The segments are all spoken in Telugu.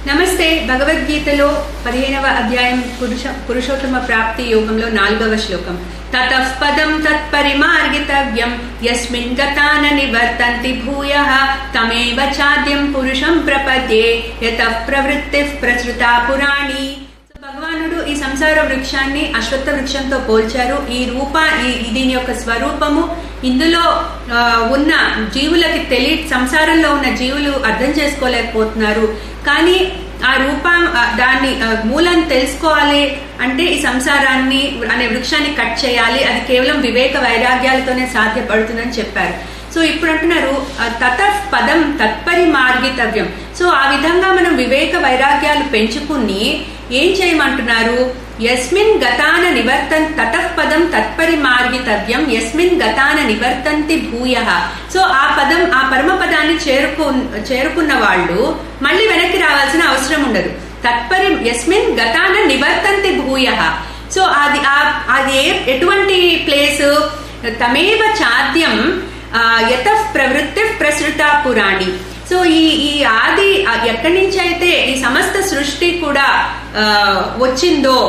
నమస్తే. భగవద్గీతలో 15వ అధ్యాయం పురుషోత్తమ ప్రాప్తి యోగంలో 4వ శ్లోకం. తతః పదం తత్పరిమార్గితవ్యం యస్మిన్ గతాన నివర్తంతి భూయః తమేవ చాద్యం పురుషం ప్రపద్యే యతః ప్రవృత్తిః ప్రసృతా పురాణి. భగవానుడు ఈ సంసార వృక్షాన్ని అశ్వత్థ వృక్షంతో పోల్చారు. దీని యొక్క స్వరూపము ఇందులో ఉన్న జీవులకి సంసారంలో ఉన్న జీవులు అర్థం చేసుకోలేకపోతున్నారు. కానీ ఆ రూపం దాన్ని మూలం తెలుసుకోవాలి అంటే ఈ సంసారాన్ని అనే వృక్షాన్ని కట్ చేయాలి. అది కేవలం వివేక వైరాగ్యాలతోనే సాధ్యపడుతుందని చెప్పారు. సో ఇప్పుడు అంటున్నారు తతః పదం తత్పరిమార్గితవ్యం. సో ఆ విధంగా మనం వివేక వైరాగ్యాలు పెంచుకుని ఏం చేయమంటున్నారు? యస్మిన్ గతాన తతః పదం తత్పరిమార్గితవ్యం యస్మిన్ గతాన నివర్తంతి భూయః. సో ఆ పరమ పదాన్ని చేరుకున్న వాళ్ళు మళ్ళీ వెనక్కి రావాల్సిన అవసరం ఉండదు. యస్మిన్ గతాన నివర్తంతి భూయః. సో అది ఎటువంటి ప్లేస్? తమేవ చాద్యం యతః ప్రవృత్తి ప్రసృతా పురాణి. సో ఈ ఆది ఎక్కడి నుంచి అయితే ఈ సమస్త సృష్టి కూడా వచ్చిందో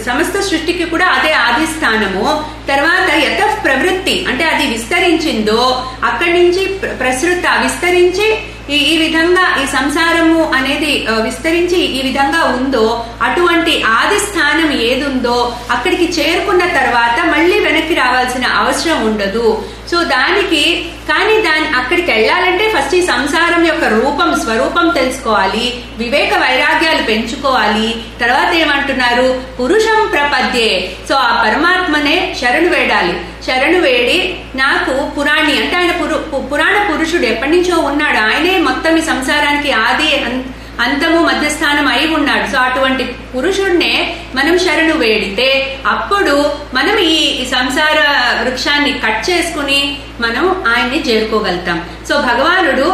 సమస్త సృష్టికి కూడా అదే ఆది స్థానము. తర్వాత యతః ప్రవృత్తి అంటే అది విస్తరించిందో అక్కడి నుంచి ప్రసృత విస్తరించి ఈ విధంగా ఈ సంసారము అనేది విస్తరించి ఈ విధంగా ఉందో అటువంటి ఆది స్థానం ఏదుందో అక్కడికి చేరుకున్న తర్వాత మళ్ళీ వెనక్కి రావాల్సిన అవసరం ఉండదు. సో అక్కడికి వెళ్ళాలంటే ఫస్ట్ ఈ సంసారం యొక్క స్వరూపం తెలుసుకోవాలి, వివేక వైరాగ్యాలు పెంచుకోవాలి. తర్వాత ఏమంటున్నారు? పురుషం ప్రపద్యే. సో ఆ పరమాత్మనే శరణు వేడి నాకు పురాణి అంటే ఆయన పురాణ పురుషుడు ఎప్పటి నుంచో ఉన్నాడు. ఆయనే మొత్తం ఈ సంసారానికి ఆది అంతము మధ్యస్థానం అయి ఉన్నాడు. సో అటువంటి పురుషుడినే మనం శరణు వేడితే అప్పుడు మనం ఈ సంసార వృక్షాన్ని కట్ చేసుకుని మనం ఆయన్ని చేరుకోగలుగుతాం. సో భగవానుడు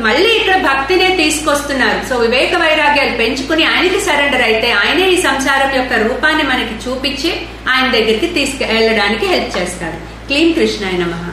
మళ్ళీ ఇక్కడ భక్తినే తీసుకొస్తున్నారు. సో వివేక వైరాగ్యాలు పెంచుకుని ఆయనకి సరెండర్ అయితే ఆయనే ఈ సంసారం యొక్క రూపాన్ని మనకి చూపించి ఆయన దగ్గరికి తీసుకెళ్ళడానికి హెల్ప్ చేస్తారు. క్లీం కృష్ణాయ నమః.